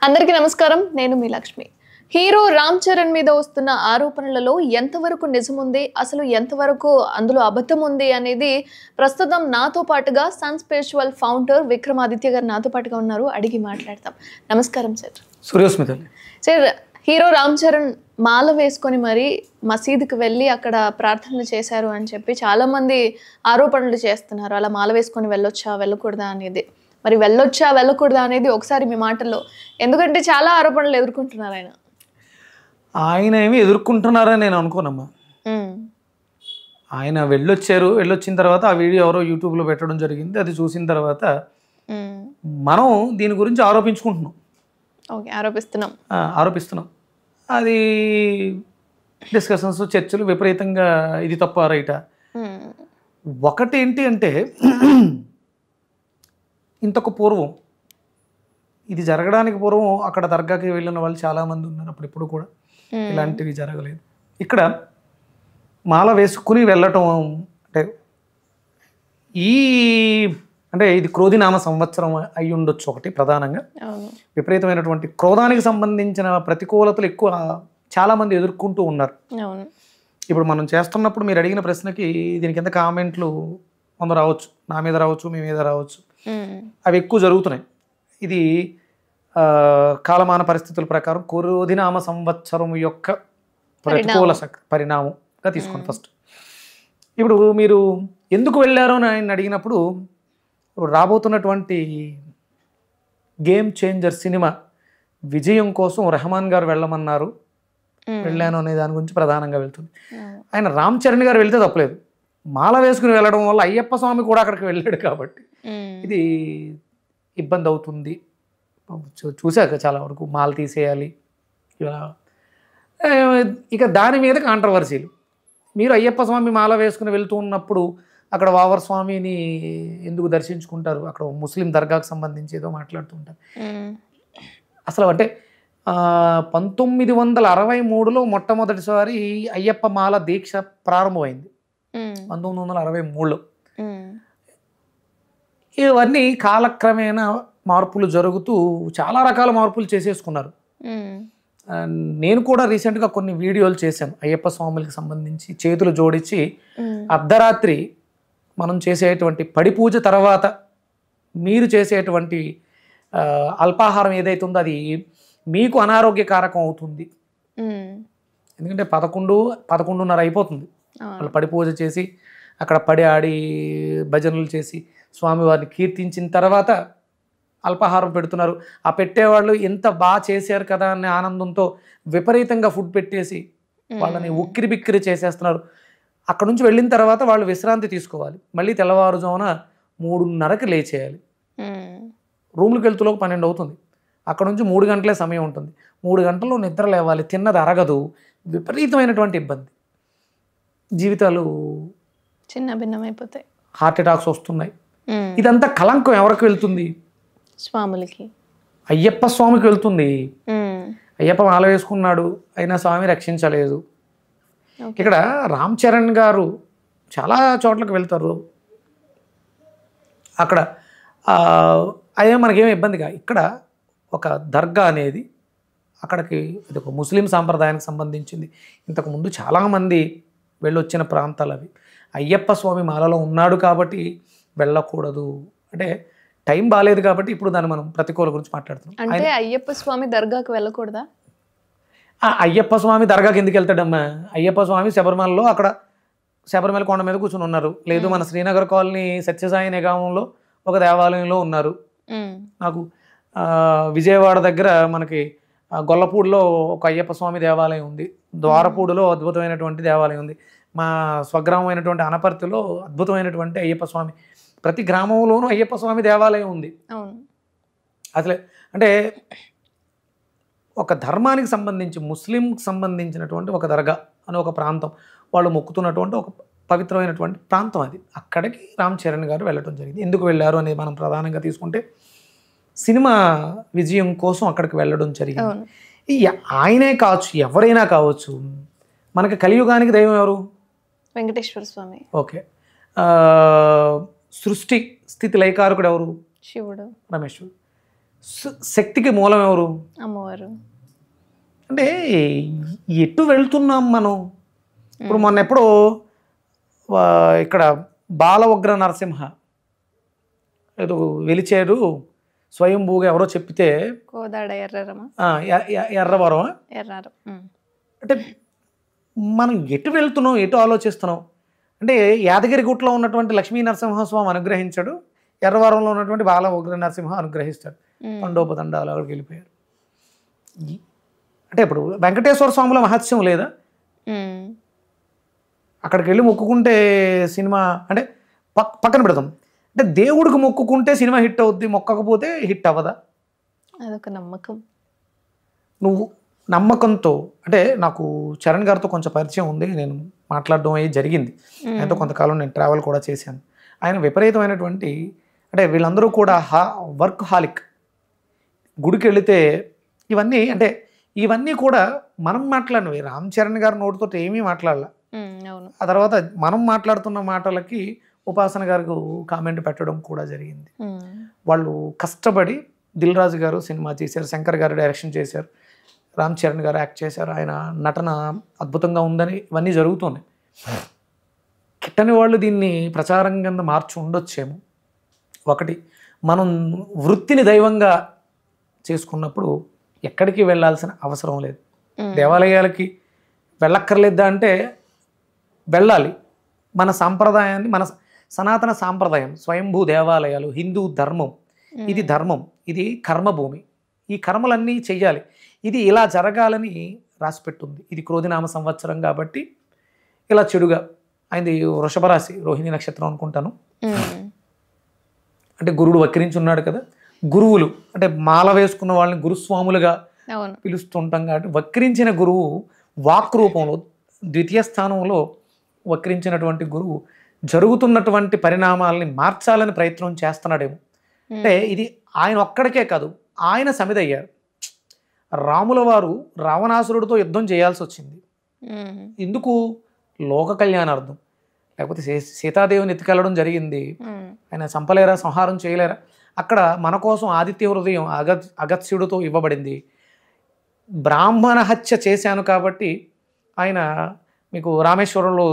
అందరికీ నమస్కారం. నేను మీ లక్ష్మి. హీరో రామ్ చరణ్ మీద వస్తున్న ఆరోపణలలో ఎంతవరకు నిజం ఉంది, అసలు ఎంతవరకు అందులో అబద్ధం ఉంది అనేది ప్రస్తుతం నాతో పాటుగా సన్ స్పిరిచువల్ ఫౌండర్ విక్రమాదిత్య గారు నాతో పాటుగా ఉన్నారు. అడిగి మాట్లాడతాం. నమస్కారం సార్. సూర్యోస్మిత సార్, హీరో రామ్ చరణ్ మాల వేసుకొని మరి మసీదుకి వెళ్ళి అక్కడ ప్రార్థనలు చేశారు అని చెప్పి చాలా మంది ఆరోపణలు చేస్తున్నారు. అలా మాల వేసుకొని వెళ్ళొచ్చా వెళ్ళకూడదా అనేది. మరి వెళ్ళొచ్చా వెళ్ళకూడదా అనేది ఒకసారి మీ మాటల్లో, ఎందుకంటే చాలా ఆరోపణలు ఎదుర్కొంటున్నారు ఆయన ఏమి ఎదుర్కొంటున్నారని నేను అనుకోనమ్మా. ఆయన వెళ్ళొచ్చిన తర్వాత ఆ వీడియో ఎవరో యూట్యూబ్లో పెట్టడం జరిగింది. అది చూసిన తర్వాత మనం దీని గురించి ఆరోపిస్తున్నాం. అది డిస్కషన్స్, చర్చలు విపరీతంగా ఇది తప్ప రైటా. ఒకటి ఏంటి అంటే ఇంతకు పూర్వం, ఇది జరగడానికి పూర్వం అక్కడ దర్గాకి వెళ్ళిన వాళ్ళు చాలామంది ఉన్నారు. అప్పుడు కూడా ఇలాంటివి జరగలేదు. ఇక్కడ మాల వేసుకుని వెళ్ళటం అంటే ఇది క్రోధినామ సంవత్సరం అయి ఉండొచ్చు. ఒకటి ప్రధానంగా విపరీతమైనటువంటి క్రోధానికి సంబంధించిన ప్రతికూలతలు ఎక్కువ చాలామంది ఎదుర్కొంటూ ఉన్నారు. ఇప్పుడు మనం చేస్తున్నప్పుడు మీరు అడిగిన ప్రశ్నకి దీనికి ఎంత కామెంట్లు కొందరు రావచ్చు, నా మీద రావచ్చు, మీ మీద రావచ్చు. అవి ఎక్కువ జరుగుతున్నాయి. ఇది కాలమాన పరిస్థితుల ప్రకారం క్రోధినామ సంవత్సరం యొక్క ప్రతికూల పరిణామంగా తీసుకోండి. ఫస్ట్ ఇప్పుడు మీరు ఎందుకు వెళ్ళారో అని ఆయన అడిగినప్పుడు, రాబోతున్నటువంటి గేమ్ చేంజర్ సినిమా విజయం కోసం రెహమాన్ గారు వెళ్ళమన్నారు, వెళ్ళాను అనే దాని గురించి ప్రధానంగా వెళ్తుంది. ఆయన రామ్ చరణ్ గారు వెళ్తే తప్పలేదు. మాల వేసుకుని వెళ్ళడం వల్ల అయ్యప్ప స్వామి కూడా అక్కడికి వెళ్ళాడు కాబట్టి ఇది ఇబ్బంది అవుతుంది. చూశాక చాలా వరకు మాల తీసేయాలి ఇలా. ఇక దాని మీద కాంట్రవర్సీలు. మీరు అయ్యప్ప స్వామి మాల వేసుకుని వెళ్తూ ఉన్నప్పుడు అక్కడ వావర్ స్వామిని ఎందుకు దర్శించుకుంటారు, అక్కడ ముస్లిం దర్గాకు సంబంధించి ఏదో మాట్లాడుతుంటారు. అసలు అంటే 1963లో మొట్టమొదటిసారి అయ్యప్ప మాల దీక్ష ప్రారంభమైంది. 1963లో. ఇవన్నీ కాలక్రమేణా మార్పులు జరుగుతూ చాలా రకాల మార్పులు చేసేసుకున్నారు. నేను కూడా రీసెంట్గా కొన్ని వీడియోలు చేశాను అయ్యప్ప స్వాములకి సంబంధించి. చేతులు జోడించి అర్ధరాత్రి మనం చేసేటువంటి పడి పూజ తర్వాత మీరు చేసేటువంటి అల్పాహారం ఏదైతే ఉందో అది మీకు అనారోగ్యకారకం అవుతుంది. ఎందుకంటే 11-11:30 అయిపోతుంది. వాళ్ళు పడి పూజ చేసి అక్కడ పడి ఆడి భజనలు చేసి స్వామివారిని కీర్తించిన తర్వాత అల్పాహారం పెడుతున్నారు. ఆ పెట్టేవాళ్ళు ఎంత బాగా చేశారు కదా అనే ఆనందంతో విపరీతంగా ఫుడ్ పెట్టేసి వాళ్ళని ఉక్కిరి బిక్కిరి చేసేస్తున్నారు. అక్కడ నుంచి వెళ్ళిన తర్వాత వాళ్ళు విశ్రాంతి తీసుకోవాలి. మళ్ళీ తెల్లవారుజామున 3:30కి లేచేయాలి. రూమ్కి వెళ్తులోకి 12 అవుతుంది. అక్కడ నుంచి 3 గంటలే సమయం ఉంటుంది. 3 గంటల్లో నిద్ర లేవాలి, తిన్నది అరగదు. విపరీతమైనటువంటి ఇబ్బంది. జీవితాలు చిన్న భిన్నమైపోతాయి, హార్ట్ అటాక్స్ వస్తున్నాయి. ఇదంతా కలంకం ఎవరికి వెళ్తుంది? స్వాములకి, అయ్యప్ప స్వామికి వెళ్తుంది. అయ్యప్ప మాల వేసుకున్నాడు, అయినా స్వామి రక్షించలేదు. ఇక్కడ రామ్ చరణ్ గారు చాలా చోట్లకు వెళ్తారు. అక్కడ అదే మనకేమీ ఇబ్బందిగా. ఇక్కడ ఒక దర్గా అనేది అక్కడికి ఇది ఒక ముస్లిం సాంప్రదాయానికి సంబంధించింది. ఇంతకుముందు చాలామంది వెళ్ళొచ్చిన ప్రాంతాలు అవి. అయ్యప్ప స్వామి మాలలో ఉన్నాడు కాబట్టి వెళ్ళకూడదు అంటే టైం బాగాలేదు కాబట్టి ఇప్పుడు దాన్ని మనం ప్రతికూల గురించి మాట్లాడుతున్నాం. అంటే అయ్యప్ప స్వామి దర్గాకు వెళ్ళకూడదా? అయ్యప్ప స్వామి దర్గాకి ఎందుకు వెళ్తాడమ్మా? అయ్యప్ప స్వామి శబరిమలలో అక్కడ శబరిమల కొండ మీద కూర్చొని ఉన్నారు. లేదు మన శ్రీనగర్ కాలనీ సత్యసాయి నిగమంలో ఒక దేవాలయంలో ఉన్నారు. నాకు విజయవాడ దగ్గర మనకి గొల్లపూడిలో ఒక అయ్యప్ప స్వామి దేవాలయం ఉంది. ద్వారపూడిలో అద్భుతమైనటువంటి దేవాలయం ఉంది. మా స్వగ్రామమైనటువంటి అనపర్తిలో అద్భుతమైనటువంటి అయ్యప్ప స్వామి, ప్రతి గ్రామంలోనూ అయ్యప్ప స్వామి దేవాలయం ఉంది. అసలే అంటే ఒక ధర్మానికి సంబంధించి ముస్లింకి సంబంధించినటువంటి ఒక దర్గా అని ఒక ప్రాంతం, వాళ్ళు మొక్కుతున్నటువంటి ఒక పవిత్రమైనటువంటి ప్రాంతం అది. అక్కడికి రామ్ చరణ్ గారు వెళ్ళడం జరిగింది. ఎందుకు వెళ్ళారు అనేది మనం ప్రధానంగా తీసుకుంటే సినిమా విజయం కోసం అక్కడికి వెళ్ళడం జరిగింది. ఆయనే కావచ్చు, ఎవరైనా కావచ్చు. మనకి కలియుగానికి దైవం ఎవరు? వెంకటేశ్వర స్వామి. ఓకే. సృష్టి స్థితి లయకారకుడు ఎవరు? శివుడు. రమేశ్వరుడు. శక్తికి మూలం ఎవరు? అమ్మవారు. అంటే ఎటు వెళ్తున్నాం మనం? ఇప్పుడు మొన్న ఎప్పుడో ఇక్కడ బాల ఉగ్ర నరసింహ ఏదో వెలిచారు స్వయంభూగా ఎవరో చెప్పితే, కోదాడ ఎర్రరమ ఎర్రవరం ఎర్రారం. అంటే మనం ఎటు వెళ్తున్నాం, ఎటు ఆలోచిస్తున్నాం? అంటే యాదగిరిగుట్లో ఉన్నటువంటి లక్ష్మీ నరసింహస్వామి అనుగ్రహించాడు, ఎర్రవరంలో ఉన్నటువంటి బాల ఉగ్ర నరసింహ అనుగ్రహిస్తాడు. తండోపతండాలు అక్కడికి వెళ్ళిపోయారు. అంటే ఇప్పుడు వెంకటేశ్వర స్వాముల మహత్యం లేదా? అక్కడికి వెళ్ళి మొక్కుకుంటే సినిమా అంటే పక్కన పెడతాం. అంటే దేవుడికి మొక్కుకుంటే సినిమా హిట్ అవుద్ది, మొక్కకపోతే హిట్ అవ్వదా? అదొక నమ్మకం. నువ్వు నమ్మకంతో, అంటే నాకు చరణ్ గారితో కొంచెం పరిచయం ఉంది, నేను మాట్లాడడం అయ్యి జరిగింది. ఆయనతో కొంతకాలం నేను ట్రావెల్ కూడా చేశాను. ఆయన విపరీతమైనటువంటి, అంటే వీళ్ళందరూ కూడా వర్క్ హాలిక్. గుడికి వెళితే ఇవన్నీ, అంటే ఇవన్నీ కూడా మనం మాట్లాడినవి. రామ్ చరణ్ గారి నోటితో ఏమీ మాట్లాడలే. ఆ తర్వాత మనం మాట్లాడుతున్న మాటలకి ఉపాసన గారికి కామెంట్ పెట్టడం కూడా జరిగింది. వాళ్ళు కష్టపడి దిల్ రాజు గారు సినిమా చేశారు, శంకర్ గారు డైరెక్షన్ చేశారు, రామ్ చరణ్ గారు యాక్ట్ చేశారు, ఆయన నటన అద్భుతంగా ఉందని ఇవన్నీ జరుగుతున్నాయి. కిట్టని వాళ్ళు దీన్ని ప్రచారం కింద మార్చి ఉండొచ్చేమో. ఒకటి, మనం వృత్తిని దైవంగా చేసుకున్నప్పుడు ఎక్కడికి వెళ్ళాల్సిన అవసరం లేదు. దేవాలయాలకి వెళ్ళక్కర్లేదా అంటే వెళ్ళాలి. మన సాంప్రదాయాన్ని, మన సనాతన సాంప్రదాయం, స్వయంభూ దేవాలయాలు, హిందూ ధర్మం, ఇది ధర్మం, ఇది కర్మభూమి. ఈ కర్మలన్నీ చెయ్యాలి. ఇది ఇలా జరగాలని రాసిపెట్టుంది. ఇది క్రోధినామ సంవత్సరం కాబట్టి ఇలా చెడుగా ఆయనది వృషభ రాశి, రోహిణి నక్షత్రం అనుకుంటాను. అంటే గురుడు వక్రించున్నాడు కదా. గురువులు అంటే మాల వేసుకున్న వాళ్ళని గురుస్వాములుగా పిలుస్తుంటాం కాబట్టి వక్రించిన గురువు వాక్ రూపంలో ద్వితీయ స్థానంలో వక్రించినటువంటి గురువు జరుగుతున్నటువంటి పరిణామాలని మార్చాలని ప్రయత్నం చేస్తున్నాడేమో. అంటే ఇది ఆయన ఒక్కడికే కాదు, ఆయన సమిదయ్యారు. రాముల వారు రావణాసురుడితో యుద్ధం చేయాల్సి వచ్చింది. ఎందుకు? లోక కళ్యాణార్థం. లేకపోతే సీతాదేవిని ఎత్తుకెళ్ళడం జరిగింది, ఆయన చంపలేరా, సంహారం చేయలేరా? అక్కడ మన కోసం ఆదిత్య హృదయం అగత్స్యుడితో ఇవ్వబడింది. బ్రాహ్మణ హత్య చేశాను కాబట్టి ఆయన మీకు రామేశ్వరంలో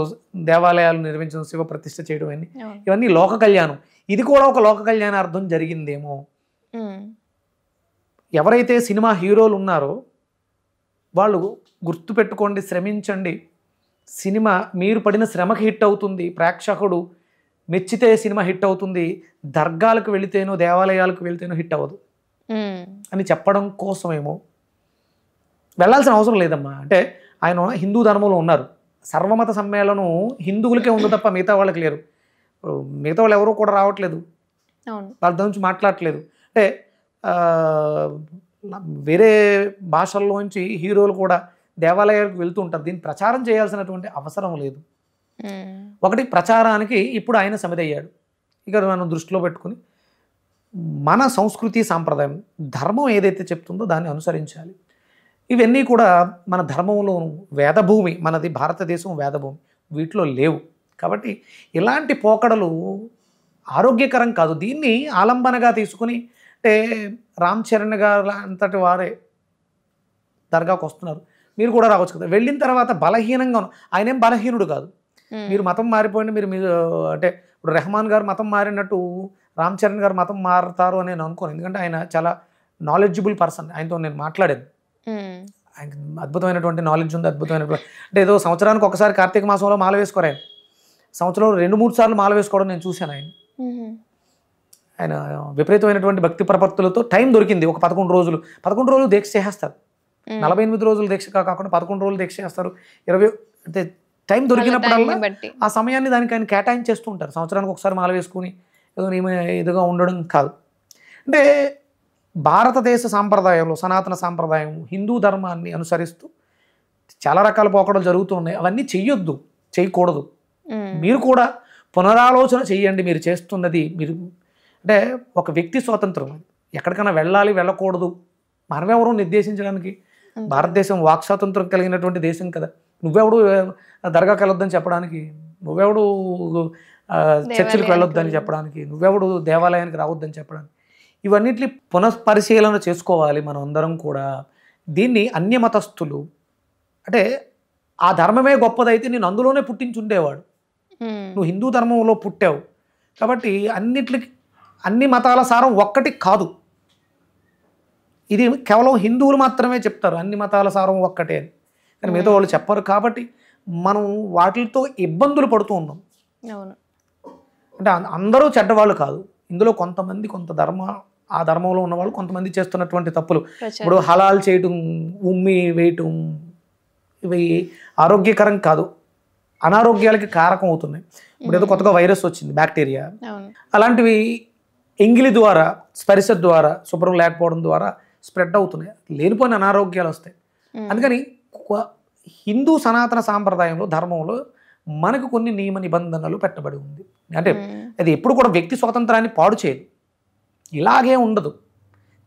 దేవాలయాలు నిర్మించడం, శివ ప్రతిష్ఠ చేయడం అన్ని ఇవన్నీ లోక కళ్యాణం. ఇది కూడా ఒక లోక కళ్యాణార్థం జరిగిందేమో. ఎవరైతే సినిమా హీరోలు ఉన్నారో వాళ్ళు గుర్తుపెట్టుకోండి, శ్రమించండి. సినిమా మీరు పడిన శ్రమకి హిట్ అవుతుంది, ప్రేక్షకుడు మెచ్చితే సినిమా హిట్ అవుతుంది. దర్గాలకు వెళితేనో దేవాలయాలకు వెళితేనో హిట్ అవ్వదు అని చెప్పడం కోసమేమో. వెళ్ళాల్సిన అవసరం లేదమ్మా. అంటే ఆయన హిందూ ధర్మంలో ఉన్నారు. సర్వమత సమ్మేళనం హిందువులకే ఉంది తప్ప మిగతా వాళ్ళకి లేరు. మిగతా వాళ్ళు ఎవరూ కూడా రావట్లేదు, వాళ్ళ గురించి మాట్లాడట్లేదు. అంటే వేరే భాషల్లోంచి హీరోలు కూడా దేవాలయాలకు వెళ్తూ ఉంటారు. దీన్ని ప్రచారం చేయాల్సినటువంటి అవసరం లేదు. ఒకటి, ప్రచారానికి ఇప్పుడు ఆయన సమిదయ్యాడు. ఇక మనం దృష్టిలో పెట్టుకుని మన సంస్కృతి సాంప్రదాయం ధర్మం ఏదైతే చెప్తుందో దాన్ని అనుసరించాలి. ఇవన్నీ కూడా మన ధర్మంలో వేదభూమి, మనది భారతదేశం వేదభూమి, వీటిలో లేవు. కాబట్టి ఇలాంటి పోకడలు ఆరోగ్యకరం కాదు. దీన్ని ఆలంబనగా తీసుకుని, అంటే రామ్ చరణ్ గారు అంతటి వారే దర్గాకు వస్తున్నారు, మీరు కూడా రావచ్చు కదా. వెళ్ళిన తర్వాత బలహీనంగా ఆయన ఏం బలహీనుడు కాదు. మీరు మతం మారిపోయింది, మీరు అంటే ఇప్పుడు రెహమాన్ గారు మతం మారినట్టు రామ్ చరణ్ గారు మతం మారుతారు అని నేను అనుకోను. ఎందుకంటే ఆయన చాలా నాలెడ్జబుల్ పర్సన్. ఆయనతో నేను మాట్లాడాను. ఆయన అద్భుతమైనటువంటి నాలెడ్జ్ ఉంది, అద్భుతమైనటువంటి, అంటే ఏదో సంవత్సరానికి ఒకసారి కార్తీక మాసంలో మాల వేసుకోరు ఆయన. సంవత్సరంలో 2-3 సార్లు మాల వేసుకోవడం నేను చూశాను ఆయన. ఆయన విపరీతమైనటువంటి భక్తి ప్రపత్తులతో టైం దొరికింది. ఒక 11 రోజులు దీక్ష చేసేస్తారు. 48 రోజులు దీక్ష కాకుండా 11 రోజులు దీక్ష చేస్తారు. 20 అంటే టైం దొరికినప్పుడల్లా ఆ సమయాన్ని దానికి ఆయన కేటాయించేస్తూ ఉంటారు. సంవత్సరానికి ఒకసారి మాల వేసుకుని ఏదో ఇదిగా ఉండడం కాదు. అంటే భారతదేశ సాంప్రదాయంలో సనాతన సాంప్రదాయం హిందూ ధర్మాన్ని అనుసరిస్తూ చాలా రకాల పోకడలు జరుగుతూ ఉన్నాయి. అవన్నీ చెయ్యొద్దు, చేయకూడదు. మీరు కూడా పునరాలోచన చెయ్యండి. మీరు చేస్తున్నది మీరు అంటే ఒక వ్యక్తి స్వాతంత్రం. ఎక్కడికైనా వెళ్ళాలి, వెళ్ళకూడదు మనమెవరూ నిర్దేశించడానికి. భారతదేశం వాక్ స్వాతంత్రం కలిగినటువంటి దేశం కదా. నువ్వెవడు దర్గాకి వెళ్ళొద్దని చెప్పడానికి, నువ్వెవడు చర్చిలకు వెళ్ళొద్దని చెప్పడానికి, నువ్వెవడు దేవాలయానికి రావద్దని చెప్పడానికి. ఇవన్నిటిని పునఃపరిశీలన చేసుకోవాలి మనం అందరం కూడా. దీన్ని అన్య మతస్థులు అంటే ఆ ధర్మమే గొప్పదైతే నేను అందులోనే పుట్టించి ఉండేవాడు. నువ్వు హిందూ ధర్మంలో పుట్టావు కాబట్టి అన్ని మతాల సారం ఒక్కటి కాదు. ఇది కేవలం హిందువులు మాత్రమే చెప్తారు అన్ని మతాల సారం ఒక్కటే అని, కానీ మిగతా వాళ్ళు చెప్పరు. కాబట్టి మనం వాటితో ఇబ్బందులు పడుతూ ఉన్నాం. అంటే అందరూ చెడ్డవాళ్ళు కాదు, ఇందులో కొంతమంది ఆ ధర్మంలో ఉన్నవాళ్ళు కొంతమంది చేస్తున్నటువంటి తప్పులు. ఇప్పుడు హలాల్ చేయటం, ఉమ్మి వేయటం, ఇవి ఆరోగ్యకరం కాదు, అనారోగ్యాలకి కారకం అవుతున్నాయి. ఇప్పుడు ఏదో కొత్తగా వైరస్ వచ్చింది, బ్యాక్టీరియా, అలాంటివి ఎంగిలి ద్వారా, స్పర్శ ద్వారా, శుభ్రం లేకపోవడం ద్వారా స్ప్రెడ్ అవుతున్నాయి, లేనిపోయిన అనారోగ్యాలు వస్తాయి. అందుకని హిందూ సనాతన సాంప్రదాయంలో, ధర్మంలో మనకు కొన్ని నియమ నిబంధనలు పెట్టబడి ఉంది. అంటే అది ఎప్పుడు కూడా వ్యక్తి స్వాతంత్రాన్ని పాడు చేయదు, ఇలాగే ఉండదు,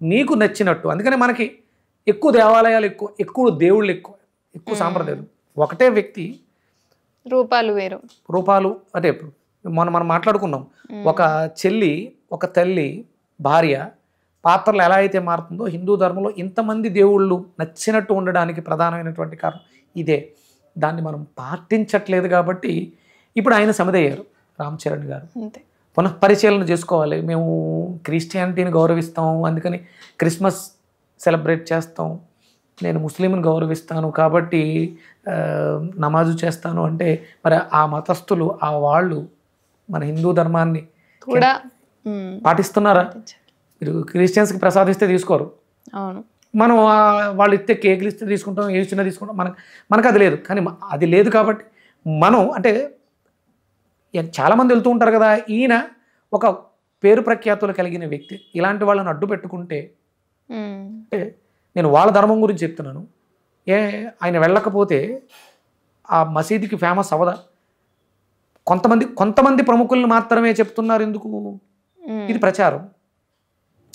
నీకు నచ్చినట్టు. అందుకని మనకి ఎక్కువ దేవాలయాలు ఎక్కువ దేవుళ్ళు ఎక్కువ సాంప్రదాయాలు. ఒకటే వ్యక్తి రూపాలు వేరు, రూపాలు. అంటే మనం మాట్లాడుకున్నాం, ఒక చెల్లి, ఒక తల్లి, భార్య పాత్రలు ఎలా అయితే మారుతుందో హిందూ ధర్మంలో ఇంతమంది దేవుళ్ళు నచ్చినట్టు ఉండడానికి ప్రధానమైనటువంటి కారణం ఇదే. దాన్ని మనం పాటించట్లేదు కాబట్టి ఇప్పుడు ఆయన సమిదయ్యారు రామ్ చరణ్ గారు. పునఃపరిశీలన చేసుకోవాలి. మేము క్రిస్టియానిటీని గౌరవిస్తాం, అందుకని క్రిస్మస్ సెలబ్రేట్ చేస్తాం, నేను ముస్లింని గౌరవిస్తాను కాబట్టి నమాజు చేస్తాను అంటే మరి ఆ మతస్థులు, ఆ వాళ్ళు మన హిందూ ధర్మాన్ని కూడా పాటిస్తున్నారా? మీరు క్రిస్టియన్స్కి ప్రసాదిస్తే తీసుకోరు, మనం వాళ్ళు ఇస్తే కేకులు ఇస్తే తీసుకుంటాం, ఏ చిన్న తీసుకుంటాం, మనకు అది లేదు. కానీ అది లేదు కాబట్టి మనం అంటే చాలామంది వెళ్తూ ఉంటారు కదా, ఈయన ఒక పేరు ప్రఖ్యాతులు కలిగిన వ్యక్తి, ఇలాంటి వాళ్ళని అడ్డు పెట్టుకుంటే, అంటే నేను వాళ్ళ ధర్మం గురించి చెప్తున్నాను, ఆయన వెళ్ళకపోతే ఆ మసీదుకి ఫేమస్ అవ్వదా? కొంతమంది ప్రముఖులను మాత్రమే చెప్తున్నారు ఎందుకు? ఇది ప్రచారం.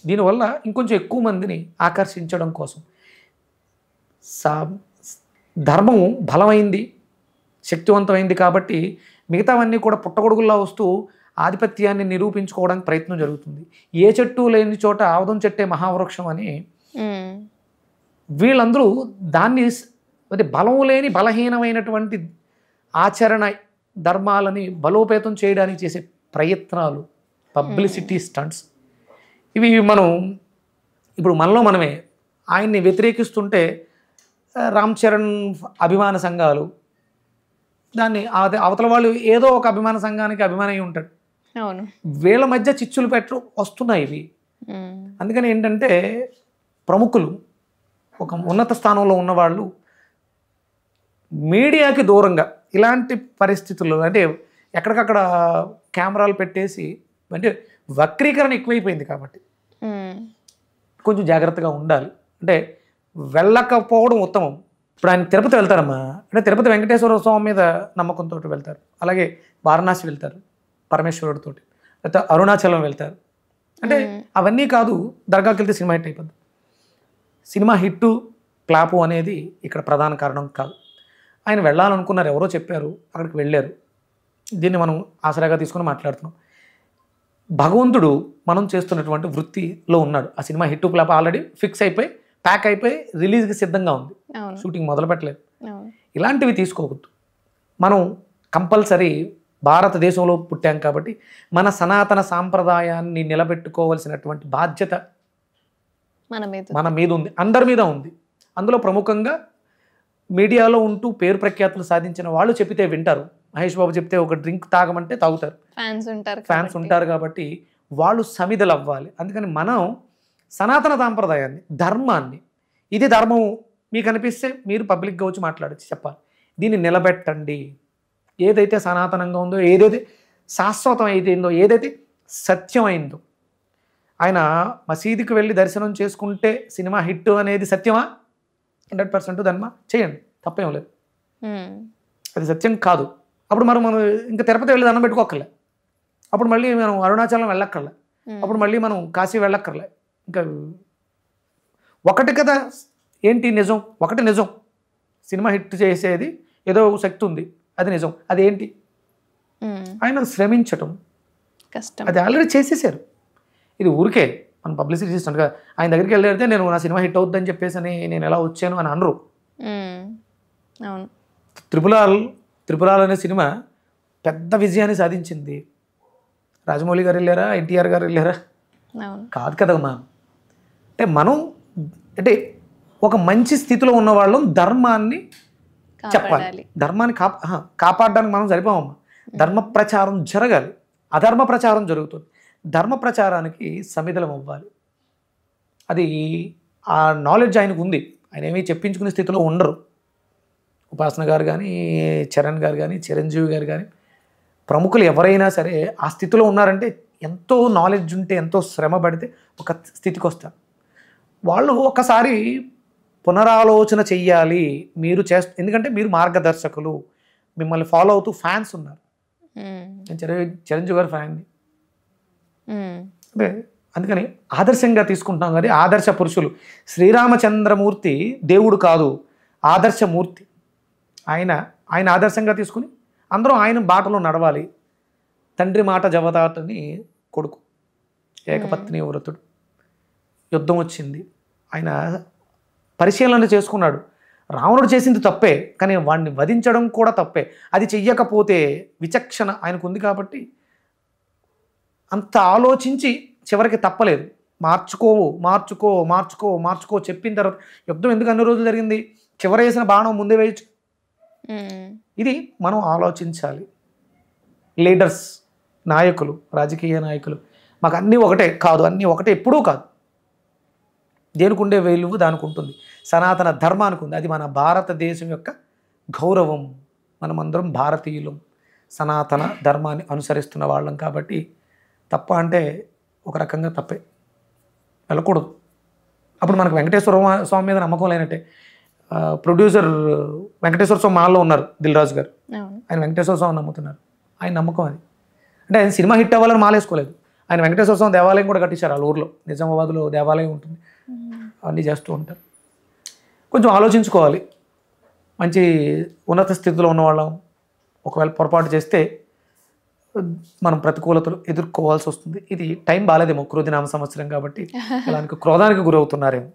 దీనివల్ల ఇంకొంచెం ఎక్కువ మందిని ఆకర్షించడం కోసం. ధర్మం బలమైంది, శక్తివంతమైంది కాబట్టి మిగతావన్నీ కూడా పుట్టగొడుగుల్లా వస్తూ ఆధిపత్యాన్ని నిరూపించుకోవడానికి ప్రయత్నం జరుగుతుంది. ఏ చెట్టు లేని చోట ఆవదం చెట్టే మహావృక్షం అని వీళ్ళందరూ దాన్ని బలం లేని బలహీనమైనటువంటి ఆచరణ ధర్మాలని బలోపేతం చేయడానికి చేసే ప్రయత్నాలు, పబ్లిసిటీ స్టంట్స్, ఇవి మనం ఇప్పుడు మనమే ఆయన్ని వ్యతిరేకిస్తుంటే రామ్ చరణ్ అభిమాన సంఘాలు దాన్ని అవతల వాళ్ళు ఏదో ఒక అభిమాన సంఘానికి అభిమానై ఉంటాడు, వీళ్ళ మధ్య చిచ్చులు వస్తున్నాయి ఇవి. అందుకని ఏంటంటే ప్రముఖులు, ఒక ఉన్నత స్థానంలో ఉన్నవాళ్ళు మీడియాకి దూరంగా ఇలాంటి పరిస్థితుల్లో, అంటే ఎక్కడికక్కడ కెమెరాలు పెట్టేసి, అంటే వక్రీకరణ ఎక్కువైపోయింది కాబట్టి కొంచెం జాగ్రత్తగా ఉండాలి. అంటే వెళ్ళకపోవడం ఉత్తమం. ఇప్పుడు ఆయన తిరుపతి వెళ్తారమ్మా, అంటే తిరుపతి వెంకటేశ్వర స్వామి మీద నమ్మకంతో వెళ్తారు, అలాగే వారణాసి వెళ్తారు పరమేశ్వరుడితో, లేకపోతే అరుణాచలం వెళ్తారు. అంటే అవన్నీ కాదు, దర్గాకి వెళ్తే సినిమా హిట్ అయిపోద్ది. సినిమా హిట్టు క్లాపు అనేది ఇక్కడ ప్రధాన కారణం కాదు. ఆయన వెళ్ళాలనుకున్నారు, ఎవరో చెప్పారు, అక్కడికి వెళ్ళారు. దీన్ని మనం ఆసరాగా తీసుకుని మాట్లాడుతున్నాం. భగవంతుడు మనం చేస్తున్నటువంటి వృత్తిలో ఉన్నాడు. ఆ cinema hit clap already fix అయిపోయి, ప్యాక్ అయిపోయి, రిలీజ్కి సిద్ధంగా ఉంది, షూటింగ్ మొదలు పెట్టలేదు. ఇలాంటివి తీసుకోవద్దు. మనం కంపల్సరీ భారతదేశంలో పుట్టాం కాబట్టి మన సనాతన సాంప్రదాయాన్ని నిలబెట్టుకోవాల్సినటువంటి బాధ్యత మన మీద ఉంది, అందరి మీద ఉంది. అందులో ప్రముఖంగా మీడియాలో ఉంటూ పేరు ప్రఖ్యాతులు సాధించిన వాళ్ళు చెప్తే వింటారు. మహేష్ బాబు చెప్తే ఒక డ్రింక్ తాగమంటే తాగుతారు, ఫ్యాన్స్ ఉంటారు కాబట్టి వాళ్ళు సమిధలు అవ్వాలి. అందుకని మనం సనాతన సాంప్రదాయాన్ని, ధర్మాన్ని, ఇది ధర్మం మీకు అనిపిస్తే మీరు పబ్లిక్గా వచ్చి మాట్లాడచ్చు, చెప్పాలి, దీన్ని నిలబెట్టండి. ఏదైతే సనాతనంగా ఉందో, ఏదైతే శాశ్వతం అయిపోయిందో, ఏదైతే సత్యమైందో. ఆయన మసీదుకి వెళ్ళి దర్శనం చేసుకుంటే సినిమా హిట్ అనేది సత్యమా? 100% ధర్మ చేయండి, తప్పేం లేదు, అది సత్యం కాదు. అప్పుడు మనం ఇంకా తిరుపతి వెళ్ళి దండం పెట్టుకోకర్లే, అప్పుడు మళ్ళీ మనం అరుణాచలం వెళ్ళక్కర్లే, అప్పుడు మళ్ళీ మనం కాశీ వెళ్ళక్కర్లే. ఇంకా ఒకటి కదా ఏంటి నిజం, ఒకటి నిజం, సినిమా హిట్ చేసేది ఏదో శక్తి ఉంది, అది నిజం. అదేంటి? ఆయన శ్రమించటం కష్టం, అది ఆల్రెడీ చేసేసారు. ఇది ఊరికే మన పబ్లిసిటీ చేస్తుండగా ఆయన దగ్గరికి వెళ్ళితే నేను నా సినిమా హిట్ అవుతుందని చెప్పేసి అని నేను ఎలా వచ్చాను అని అనరు. అవును. త్రిపురాల్ అనే సినిమా పెద్ద విజయాన్ని సాధించింది. రాజమౌళి గారు వెళ్ళారా, ఎన్టీఆర్ గారు వెళ్ళారా? కాదు కదమ్మా. అంటే మనం అంటే ఒక మంచి స్థితిలో ఉన్న వాళ్ళం ధర్మాన్ని చెప్పాలి. ధర్మాన్ని కాపాడడానికి మనం సరిపోమమ్మా. ధర్మ ప్రచారం జరగాలి. అధర్మ ప్రచారం జరుగుతుంది. ధర్మ ప్రచారానికి సమిధలం అవ్వాలి. అది ఆ నాలెడ్జ్ ఆయనకు ఉంది. ఆయన ఏమీ చెప్పించుకునే స్థితిలో ఉండరు. ఉపాసన గారు కానీ, చరణ్ గారు కానీ, చిరంజీవి గారు కానీ, ప్రముఖులు ఎవరైనా సరే ఆ స్థితిలో ఉన్నారంటే ఎంతో నాలెడ్జ్ ఉంటే, ఎంతో శ్రమ పడితే ఒక స్థితికి వస్తారు. వాళ్ళు ఒకసారి పునరాలోచన చెయ్యాలి. మీరు ఎందుకంటే మీరు మార్గదర్శకులు, మిమ్మల్ని ఫాలో అవుతూ ఫ్యాన్స్ ఉన్నారు. నేను చిరంజీవి గారు ఫ్యాన్ని. అంటే అందుకని ఆదర్శంగా తీసుకుంటాం. కానీ ఆదర్శ పురుషులు శ్రీరామచంద్రమూర్తి దేవుడు కాదు, ఆదర్శమూర్తి. ఆయన ఆదర్శంగా తీసుకుని అందరూ ఆయన బాటలో నడవాలి. తండ్రి మాట జవదాటని కొడుకు, ఏకపత్ని వ్రతుడు. యుద్ధం వచ్చింది, ఆయన పరిశీలన చేసుకున్నాడు. రావణుడు చేసింది తప్పే, కానీ వాడిని వధించడం కూడా తప్పే. అది చెయ్యకపోతే విచక్షణ ఆయనకు ఉంది కాబట్టి అంత ఆలోచించి చివరికి తప్పలేదు. మార్చుకో చెప్పిన తర్వాత యుద్ధం ఎందుకు అన్ని రోజులు జరిగింది? చివర వేసిన బాణం ముందే వేయచ్చు. ఇది మనం ఆలోచించాలి. లీడర్స్, నాయకులు, రాజకీయ నాయకులు మాకు అన్నీ ఒకటే కాదు, అన్నీ ఒకటే ఎప్పుడూ కాదు. దేనికి ఉండే విలువ దానికి ఉంటుంది. సనాతన ధర్మానికి ఉంది. అది మన భారతదేశం యొక్క గౌరవం. మనమందరం భారతీయులం, సనాతన ధర్మాన్ని అనుసరిస్తున్న వాళ్ళం. కాబట్టి తప్ప అంటే ఒక రకంగా తప్పే, వెళ్ళకూడదు. అప్పుడు మనకు వెంకటేశ్వర స్వామి మీద నమ్మకం లేనట్టే. ప్రొడ్యూసర్ వెంకటేశ్వర స్వామి మాల్లో ఉన్నారు, దిల్ రాజు గారు. ఆయన వెంకటేశ్వర స్వామి నమ్ముతున్నారు. ఆయన నమ్మకం అది. అంటే ఆయన సినిమా హిట్ అవ్వాలని మాలేసుకోలేదు. ఆయన వెంకటేశ్వర స్వామి దేవాలయం కూడా కట్టించారు. వాళ్ళ ఊర్లో నిజామాబాద్లో దేవాలయం ఉంటుంది. అవన్నీ చేస్తూ ఉంటారు. కొంచెం ఆలోచించుకోవాలి. మంచి ఉన్నత స్థితిలో ఉన్నవాళ్ళం ఒకవేళ పొరపాటు చేస్తే మనం ప్రతికూలతలు ఎదుర్కోవాల్సి వస్తుంది. ఇది టైం బాగాలేదేమో, క్రోధినామ సంవత్సరం కాబట్టి ఇలాంటి క్రోధానికి గురవుతున్నారేమో.